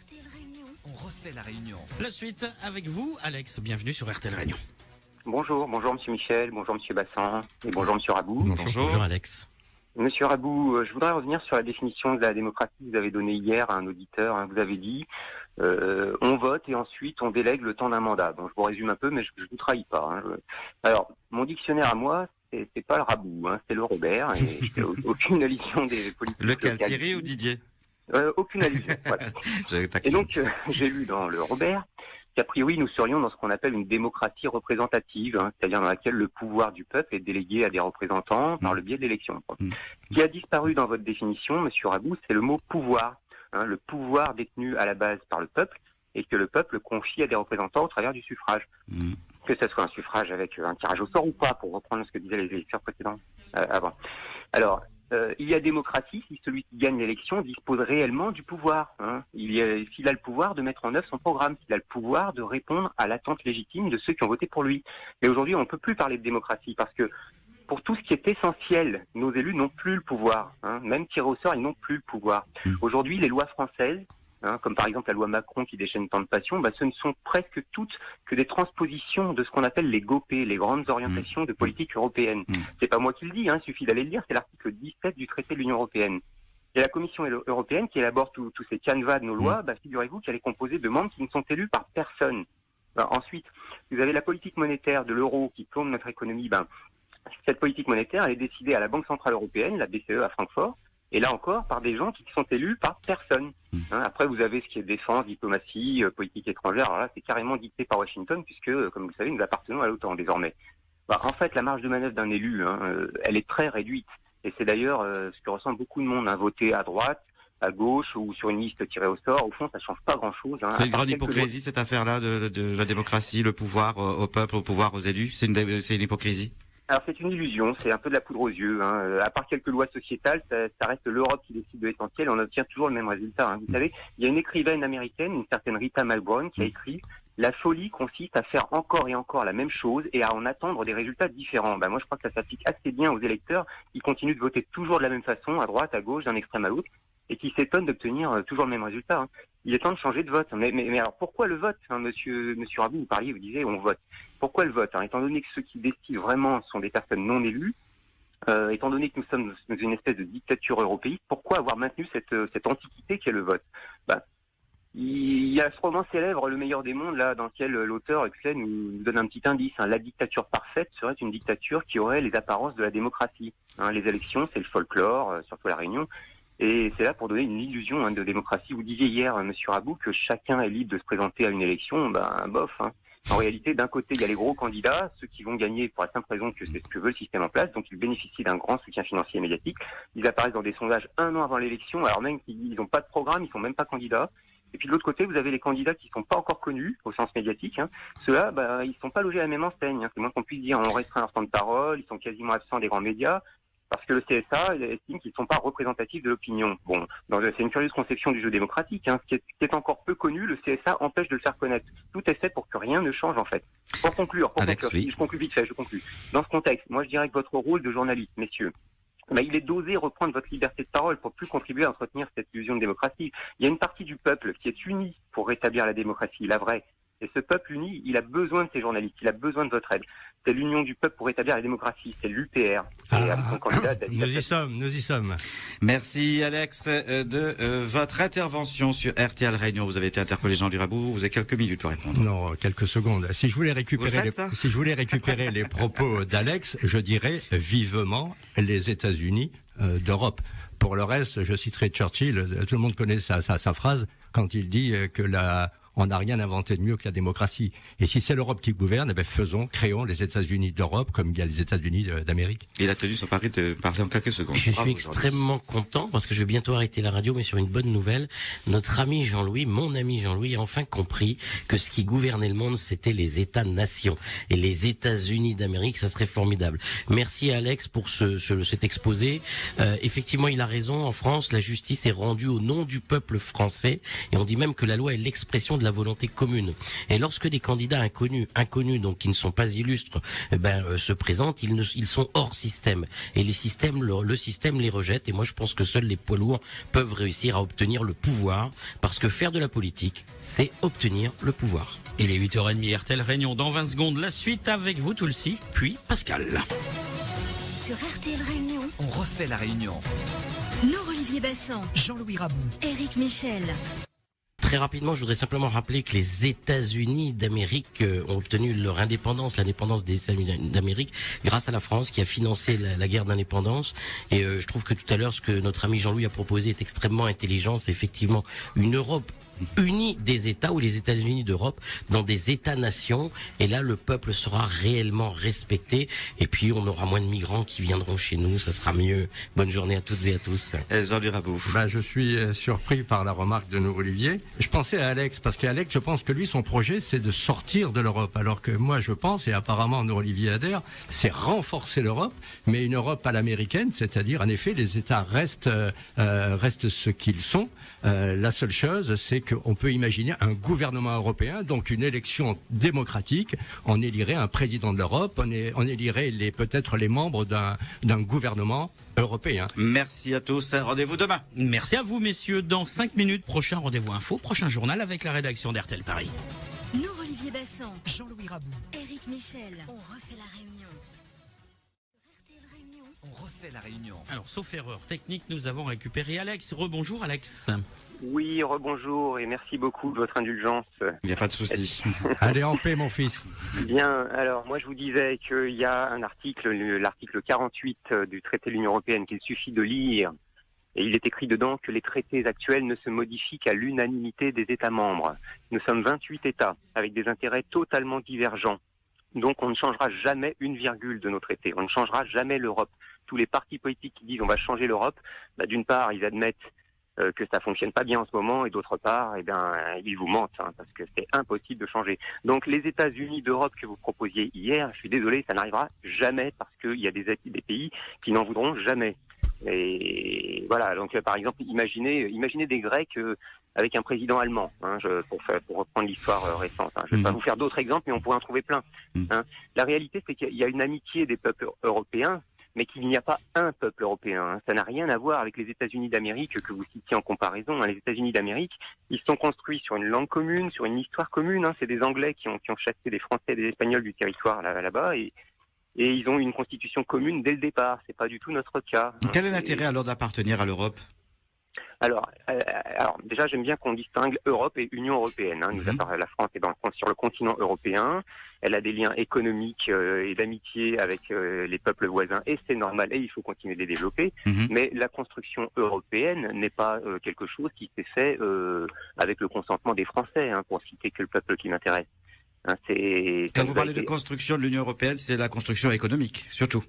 RTL Réunion. On refait la réunion. La suite avec vous, Alex. Bienvenue sur RTL Réunion. Bonjour Monsieur Michel, bonjour Monsieur Bassan et bonjour Monsieur Rabou. Bonjour Alex. Monsieur Rabou, je voudrais revenir sur la définition de la démocratie que vous avez donnée hier à un auditeur. Vous avez dit on vote et ensuite on délègue le temps d'un mandat. Bon, je vous résume un peu, mais je vous trahis pas. Alors, mon dictionnaire à moi, c'est pas le Rabou, c'est le Robert. Et aucune allusion des politiques. Lequel, Thierry ou Didier? Aucune allusion. Voilà. Et donc, j'ai lu dans le Robert qu'a priori nous serions dans ce qu'on appelle une démocratie représentative, c'est-à-dire dans laquelle le pouvoir du peuple est délégué à des représentants par le biais de l'élection. Ce qui a disparu dans votre définition, Monsieur Rabou, c'est le mot pouvoir, le pouvoir détenu à la base par le peuple et que le peuple confie à des représentants au travers du suffrage. Que ce soit un suffrage avec un tirage au sort ou pas, pour reprendre ce que disaient les électeurs précédents avant. Alors, il y a démocratie si celui qui gagne l'élection dispose réellement du pouvoir. S'il a le pouvoir de mettre en œuvre son programme, s'il a le pouvoir de répondre à l'attente légitime de ceux qui ont voté pour lui. Mais aujourd'hui, on ne peut plus parler de démocratie parce que pour tout ce qui est essentiel, nos élus n'ont plus le pouvoir. Même tirés au sort, ils n'ont plus le pouvoir. Aujourd'hui, les lois françaises, comme par exemple la loi Macron qui déchaîne tant de passion, ce ne sont presque toutes que des transpositions de ce qu'on appelle les GOP, les grandes orientations de politique européenne. C'est pas moi qui le dis, il suffit d'aller le lire, c'est l'article 17 du traité de l'Union européenne. Et la Commission européenne qui élabore tous ces canevas de nos lois, figurez-vous qu'elle est composée de membres qui ne sont élus par personne. Ensuite, vous avez la politique monétaire de l'euro qui plombe notre économie. Cette politique monétaire, elle est décidée à la Banque Centrale Européenne, la BCE à Francfort, et là encore, par des gens qui sont élus par personne. Après, vous avez ce qui est défense, diplomatie, politique étrangère. Alors là, c'est carrément dicté par Washington, puisque, comme vous le savez, nous appartenons à l'OTAN désormais. En fait, la marge de manœuvre d'un élu, elle est très réduite. Et c'est d'ailleurs ce que ressent beaucoup de monde. Voter à droite, à gauche ou sur une liste tirée au sort, au fond, ça change pas grand-chose. C'est une grande hypocrisie, cette affaire-là, de la démocratie, le pouvoir au peuple, au pouvoir aux élus. C'est une hypocrisie. Alors c'est une illusion, c'est un peu de la poudre aux yeux. À part quelques lois sociétales, ça reste l'Europe qui décide de l'essentiel et on obtient toujours le même résultat. Vous savez, il y a une écrivaine américaine, une certaine Rita Malbrown, qui a écrit « La folie consiste à faire encore et encore la même chose et à en attendre des résultats différents ». Moi je crois que ça s'applique assez bien aux électeurs qui continuent de voter toujours de la même façon, à droite, à gauche, d'un extrême à l'autre, et qui s'étonnent d'obtenir toujours le même résultat. Il est temps de changer de vote. Mais alors pourquoi le vote, Monsieur Rabou, vous disiez on vote. Pourquoi le vote Étant donné que ceux qui décident vraiment sont des personnes non élues, étant donné que nous sommes dans une espèce de dictature européiste, pourquoi avoir maintenu cette antiquité qu'est le vote Il y a ce roman célèbre, Le meilleur des mondes, là, dans lequel l'auteur Huxley nous donne un petit indice. La dictature parfaite serait une dictature qui aurait les apparences de la démocratie. Les élections, c'est le folklore, surtout à La Réunion. Et c'est là pour donner une illusion de démocratie. Vous disiez hier, Monsieur Rabou, que chacun est libre de se présenter à une élection. Bof. En réalité, d'un côté, il y a les gros candidats, ceux qui vont gagner pour la simple raison que c'est ce que veut le système en place. Donc, ils bénéficient d'un grand soutien financier et médiatique. Ils apparaissent dans des sondages 1 an avant l'élection, alors même qu'ils n'ont pas de programme, ils sont même pas candidats. Et puis de l'autre côté, vous avez les candidats qui sont pas encore connus au sens médiatique. Ceux-là, ils sont pas logés à la même enseigne. C'est moins qu'on puisse dire. On restreint leur temps de parole, ils sont quasiment absents des grands médias. Parce que le CSA estime qu'ils ne sont pas représentatifs de l'opinion. C'est une curieuse conception du jeu démocratique. Ce qui est encore peu connu, le CSA empêche de le faire connaître. Tout est fait pour que rien ne change, en fait. Pour conclure, je conclue vite fait, Dans ce contexte, moi je dirais que votre rôle de journaliste, messieurs, il est d'oser reprendre votre liberté de parole pour plus contribuer à entretenir cette illusion de démocratie. Il y a une partie du peuple qui est unie pour rétablir la démocratie, la vraie. Et ce peuple uni, il a besoin de ces journalistes, il a besoin de votre aide. C'est l'union du peuple pour rétablir la démocratie, c'est l'UPR. Nous y sommes. Merci Alex de votre intervention sur RTL Réunion. Vous avez été interpellé, Jean-Louis Rabou, vous avez quelques minutes pour répondre. Non, quelques secondes. Si je voulais récupérer les propos d'Alex, je dirais vivement les États-Unis d'Europe. Pour le reste, je citerai Churchill, tout le monde connaît sa phrase quand il dit que on n'a rien inventé de mieux que la démocratie. Et si c'est l'Europe qui gouverne, créons les États-Unis d'Europe comme il y a les États-Unis d'Amérique. Il a tenu son pari de parler en quelques secondes. Je suis extrêmement content parce que je vais bientôt arrêter la radio, mais sur une bonne nouvelle. Notre ami Jean-Louis, mon ami Jean-Louis, a enfin compris que ce qui gouvernait le monde, c'était les États-nations. Et les États-Unis d'Amérique, ça serait formidable. Merci à Alex pour cet exposé. Effectivement, il a raison. En France, la justice est rendue au nom du peuple français. Et on dit même que la loi est l'expression de la volonté commune. Et lorsque des candidats inconnus, donc qui ne sont pas illustres, se présentent, ils sont hors système. Et le système les rejette. Et moi, je pense que seuls les poids lourds peuvent réussir à obtenir le pouvoir, parce que faire de la politique, c'est obtenir le pouvoir. Il est 8h30, RTL Réunion. Dans 20 secondes, la suite avec vous, Tulsi, puis Pascal. Sur RTL Réunion, on refait la réunion. Olivier Bassan, Jean-Louis Rabou, Éric Michel. Très rapidement, je voudrais simplement rappeler que les États-Unis d'Amérique ont obtenu leur indépendance, l'indépendance des États-Unis d'Amérique, grâce à la France qui a financé la guerre d'indépendance. Et je trouve que tout à l'heure, ce que notre ami Jean-Louis a proposé est extrêmement intelligent. C'est effectivement une Europe unis des États, ou les États-Unis d'Europe, dans des États-nations. Et là, le peuple sera réellement respecté. Et puis, on aura moins de migrants qui viendront chez nous. Ça sera mieux. Bonne journée à toutes et à tous. Jean-Louis Rabou. Je suis surpris par la remarque de nous, Olivier. Je pensais à Alex, parce qu'Alex, je pense que lui, son projet, c'est de sortir de l'Europe. Alors que moi, je pense, et apparemment, nous, Olivier adhère, c'est renforcer l'Europe, mais une Europe à l'américaine, c'est-à-dire, en effet, les États restent ce qu'ils sont. La seule chose, c'est qu'on peut imaginer un gouvernement européen, donc une élection démocratique. On élirait un président de l'Europe, on élirait peut-être les membres d'un gouvernement européen. Merci à tous. Rendez-vous demain. Merci à vous, messieurs. Dans 5 minutes, prochain rendez-vous info, prochain journal avec la rédaction d'RTL Paris. Nous, Olivier Bassan, Jean-Louis Rabou, Éric Michel, on refait la réunion. RTL Réunion. on refait la réunion. Alors, sauf erreur technique, nous avons récupéré Alex. Rebonjour, Alex. Oui, rebonjour et merci beaucoup de votre indulgence. Il n'y a pas de souci. Allez en paix, mon fils. Bien, alors moi je vous disais qu'il y a un article, l'article 48 du traité de l'Union européenne qu'il suffit de lire. Et il est écrit dedans que les traités actuels ne se modifient qu'à l'unanimité des États membres. Nous sommes 28 États avec des intérêts totalement divergents. Donc on ne changera jamais une virgule de nos traités. On ne changera jamais l'Europe. Tous les partis politiques qui disent on va changer l'Europe, d'une part ils admettent que ça fonctionne pas bien en ce moment, et d'autre part, ils vous mentent, parce que c'est impossible de changer. Donc les États-Unis d'Europe que vous proposiez hier, je suis désolé, ça n'arrivera jamais, parce qu'il y a des pays qui n'en voudront jamais. Et voilà, donc par exemple, imaginez des Grecs avec un président allemand, pour reprendre l'histoire récente. Je ne vais pas vous faire d'autres exemples, mais on pourrait en trouver plein. La réalité, c'est qu'il y a une amitié des peuples européens, mais qu'il n'y a pas un peuple européen. Ça n'a rien à voir avec les États-Unis d'Amérique que vous citiez en comparaison. Les États-Unis d'Amérique, ils sont construits sur une langue commune, sur une histoire commune. C'est des Anglais qui ont chassé des Français et des Espagnols du territoire là-bas, et ils ont une constitution commune dès le départ. C'est pas du tout notre cas. Quel est l'intérêt alors d'appartenir à l'Europe ? Alors déjà, j'aime bien qu'on distingue Europe et Union européenne. La France est sur le continent européen. Elle a des liens économiques et d'amitié avec les peuples voisins, et c'est normal, et il faut continuer de les développer. Mais la construction européenne n'est pas quelque chose qui s'est fait avec le consentement des Français, pour citer que le peuple qui m'intéresse. Quand vous parlez de construction de l'Union européenne, c'est la construction économique, surtout.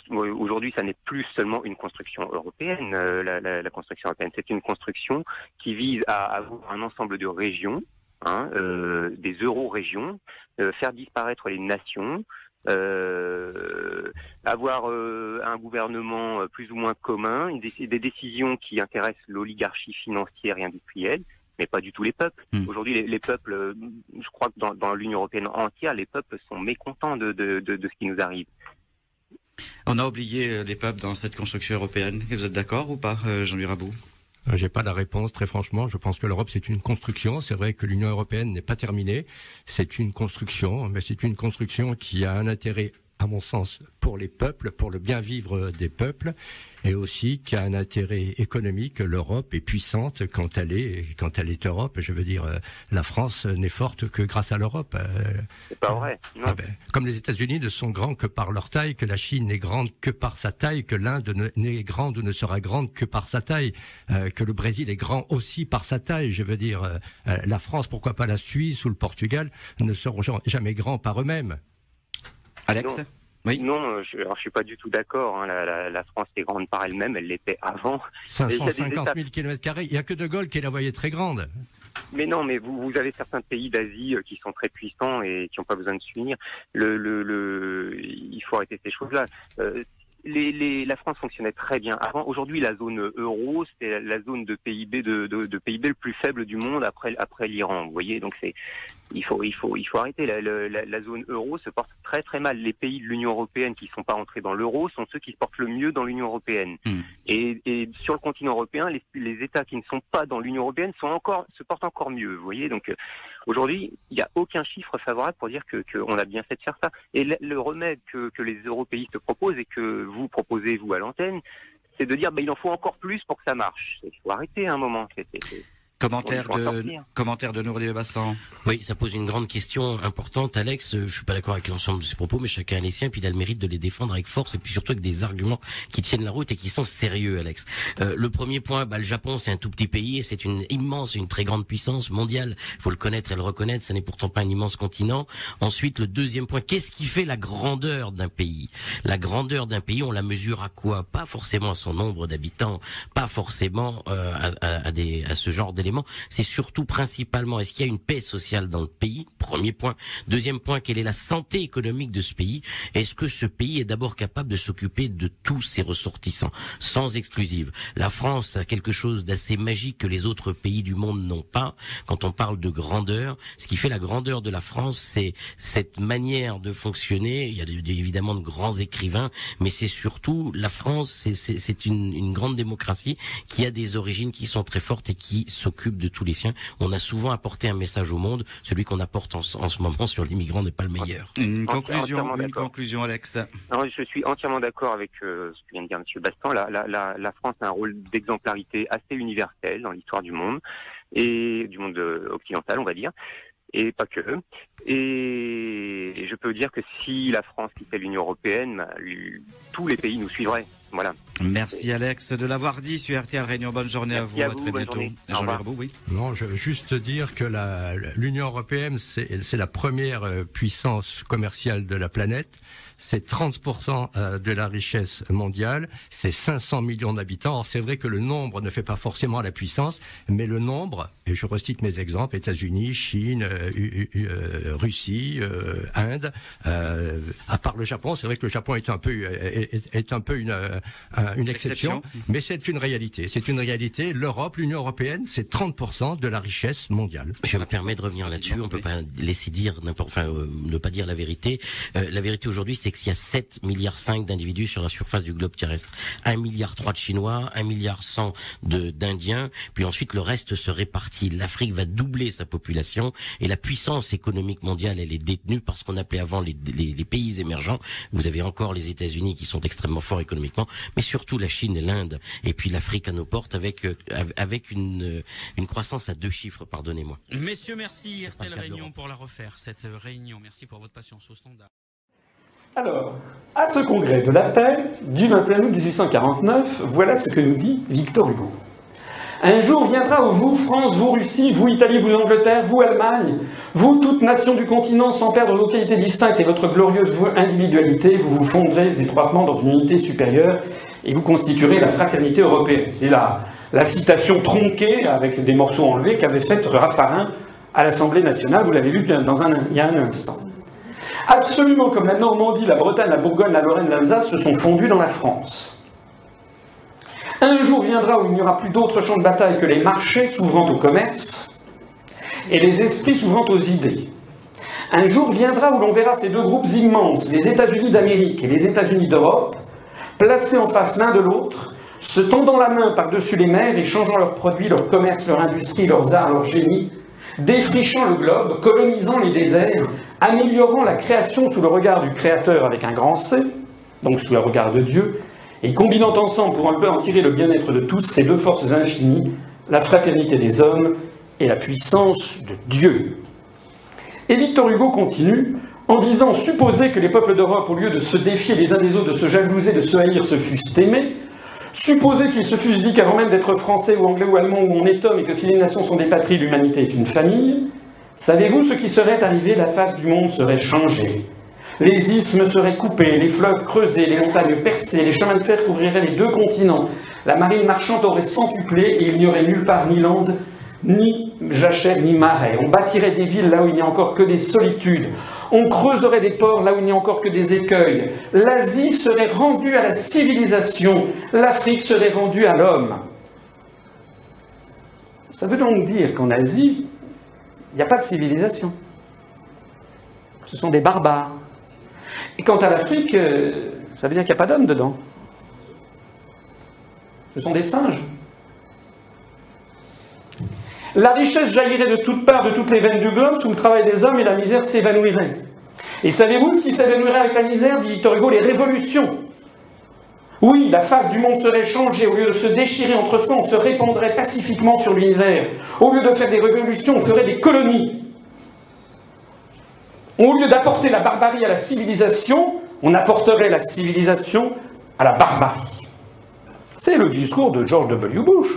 Aujourd'hui, ça n'est plus seulement une construction européenne. La construction européenne, c'est une construction qui vise à avoir un ensemble de régions, des euro-régions, faire disparaître les nations, avoir un gouvernement plus ou moins commun, des décisions qui intéressent l'oligarchie financière et industrielle, mais pas du tout les peuples. Aujourd'hui, les peuples, je crois que dans l'Union européenne entière, les peuples sont mécontents de ce qui nous arrive. On a oublié les peuples dans cette construction européenne. Vous êtes d'accord ou pas, Jean-Louis Rabou ? J'ai pas la réponse, très franchement. Je pense que l'Europe, c'est une construction. C'est vrai que l'Union européenne n'est pas terminée. C'est une construction, mais c'est une construction qui a un intérêt, à mon sens, pour les peuples, pour le bien vivre des peuples, et aussi qui a un intérêt économique. L'Europe est puissante quand elle est Europe. Je veux dire, la France n'est forte que grâce à l'Europe. C'est pas vrai. Non. Comme les États-Unis ne sont grands que par leur taille, que la Chine n'est grande que par sa taille, que l'Inde n'est grande ou ne sera grande que par sa taille, que le Brésil est grand aussi par sa taille. Je veux dire, la France, pourquoi pas la Suisse ou le Portugal, ne seront jamais grands par eux-mêmes. Alex ? Oui. Non, je suis pas du tout d'accord. La France est grande par elle-même, elle l'était avant. 550 000 km², il n'y a que De Gaulle qui la voyait très grande. Mais non, mais vous avez certains pays d'Asie qui sont très puissants et qui n'ont pas besoin de s'unir. Il faut arrêter ces choses-là. la France fonctionnait très bien avant. Aujourd'hui, la zone euro, c'est la zone de PIB de PIB le plus faible du monde après l'Iran. Vous voyez, donc il faut arrêter. La zone euro se porte très très mal. Les pays de l'Union européenne qui sont pas entrés dans l'euro sont ceux qui se portent le mieux dans l'Union européenne. Et sur le continent européen, les États qui ne sont pas dans l'Union européenne se portent encore mieux. Vous voyez, donc aujourd'hui, il n'y a aucun chiffre favorable pour dire qu'on a bien fait de faire ça. Et le remède que les européistes proposent et que vous proposez, vous, à l'antenne, c'est de dire il en faut encore plus pour que ça marche. Il faut arrêter un moment. Commentaire de Nourli Bassan. Oui, ça pose une grande question importante, Alex. Je suis pas d'accord avec l'ensemble de ses propos, mais chacun a les siens, puis il a le mérite de les défendre avec force, et puis surtout avec des arguments qui tiennent la route et qui sont sérieux, Alex. Le premier point, le Japon, c'est un tout petit pays, et c'est une très grande puissance mondiale. Faut le connaître et le reconnaître, ça n'est pourtant pas un immense continent. Ensuite, le deuxième point, qu'est-ce qui fait la grandeur d'un pays? La grandeur d'un pays, on la mesure à quoi? Pas forcément à son nombre d'habitants, pas forcément à ce genre d'éléments. C'est surtout principalement, est-ce qu'il y a une paix sociale dans le pays? Premier point. Deuxième point, quelle est la santé économique de ce pays? Est-ce que ce pays est d'abord capable de s'occuper de tous ses ressortissants, sans exclusive? La France a quelque chose d'assez magique que les autres pays du monde n'ont pas. Quand on parle de grandeur, ce qui fait la grandeur de la France, c'est cette manière de fonctionner. Il y a évidemment de grands écrivains, mais c'est surtout la France, c'est une grande démocratie qui a des origines qui sont très fortes et qui s'occupe de tous les siens. On a souvent apporté un message au monde. Celui qu'on apporte en ce moment sur les migrants n'est pas le meilleur. Une conclusion, Alex. Non, je suis entièrement d'accord avec ce que vient de dire M. Bastan. La France a un rôle d'exemplarité assez universel dans l'histoire du monde, et du monde occidental, on va dire. Et pas que. Et je peux dire que si la France quittait l'Union européenne, tous les pays nous suivraient. Voilà. Merci Alex de l'avoir dit sur RTL Réunion. Bonne journée à vous, à très bientôt. Jean-Louis Rabou, oui. Non, je veux juste dire que l'Union européenne, c'est la première puissance commerciale de la planète. C'est 30% de la richesse mondiale, c'est 500 millions d'habitants. Alors c'est vrai que le nombre ne fait pas forcément la puissance, mais le nombre, et je recite mes exemples, États-Unis, Chine, Russie, Inde, à part le Japon, c'est vrai que le Japon est un peu une exception, mais c'est une réalité. C'est une réalité. L'Europe, l'Union européenne, c'est 30% de la richesse mondiale. Je me permets de revenir là-dessus. On peut pas laisser dire ne pas dire la vérité. La vérité aujourd'hui, c'est qu'il y a 7,5 milliards d'individus sur la surface du globe terrestre. 1,3 milliard de Chinois, 1,1 milliard d'Indiens, puis ensuite le reste se répartit. L'Afrique va doubler sa population et la puissance économique mondiale, elle est détenue par ce qu'on appelait avant les pays émergents. Vous avez encore les États-Unis qui sont extrêmement forts économiquement, mais surtout la Chine et l'Inde, et puis l'Afrique à nos portes avec une croissance à 2 chiffres, pardonnez-moi. Messieurs, merci RTL Réunion pour la refaire, cette réunion. Merci pour votre patience au standard. Alors, à ce congrès de la paix du 21 août 1849, voilà ce que nous dit Victor Hugo. Un jour viendra où vous, France, vous, Russie, vous, Italie, vous, Angleterre, vous, Allemagne, vous, toutes nations du continent, sans perdre vos qualités distinctes et votre glorieuse individualité, vous vous fondrez étroitement dans une unité supérieure et vous constituerez la fraternité européenne. C'est la citation tronquée, avec des morceaux enlevés, qu'avait faite Raffarin à l'Assemblée nationale, vous l'avez vu il y a un instant. Absolument comme la Normandie, la Bretagne, la Bourgogne, la Lorraine, l'Alsace se sont fondus dans la France. Un jour viendra où il n'y aura plus d'autres champs de bataille que les marchés s'ouvrant au commerce et les esprits s'ouvrant aux idées. Un jour viendra où l'on verra ces deux groupes immenses, les États-Unis d'Amérique et les États-Unis d'Europe, placés en face l'un de l'autre, se tendant la main par-dessus les mers, échangeant leurs produits, leur commerce, leur industrie, leurs arts, leur génie, défrichant le globe, colonisant les déserts, améliorant la création sous le regard du Créateur avec un grand C, donc sous le regard de Dieu, et combinant ensemble pour un peu en tirer le bien-être de tous ces deux forces infinies, la fraternité des hommes et la puissance de Dieu. Et Victor Hugo continue en disant « Supposez que les peuples d'Europe, au lieu de se défier les uns des autres, de se jalouser, de se haïr, se fussent aimés, supposez qu'ils se fussent dit qu'avant même d'être français ou anglais ou allemand ou on est homme et que si les nations sont des patries, l'humanité est une famille, savez-vous ce qui serait arrivé? La face du monde serait changée. Les isthmes seraient coupés, les fleuves creusés, les montagnes percées, les chemins de fer couvriraient les 2 continents, la marine marchande aurait centuplé et il n'y aurait nulle part ni lande, ni jachère, ni marais. On bâtirait des villes là où il n'y a encore que des solitudes. On creuserait des ports là où il n'y a encore que des écueils. L'Asie serait rendue à la civilisation. L'Afrique serait rendue à l'homme. Ça veut donc dire qu'en Asie, il n'y a pas de civilisation. Ce sont des barbares. Et quant à l'Afrique, ça veut dire qu'il n'y a pas d'hommes dedans. Ce sont des singes. La richesse jaillirait de toutes parts, de toutes les veines du globe, sous le travail des hommes, et la misère s'évanouirait. Et savez-vous ce qui s'évanouirait avec la misère, dit Victor Hugo? Les révolutions. Oui, la face du monde serait changée. Au lieu de se déchirer entre soi, on se répandrait pacifiquement sur l'univers. Au lieu de faire des révolutions, on ferait des colonies. Au lieu d'apporter la barbarie à la civilisation, on apporterait la civilisation à la barbarie. C'est le discours de George W. Bush.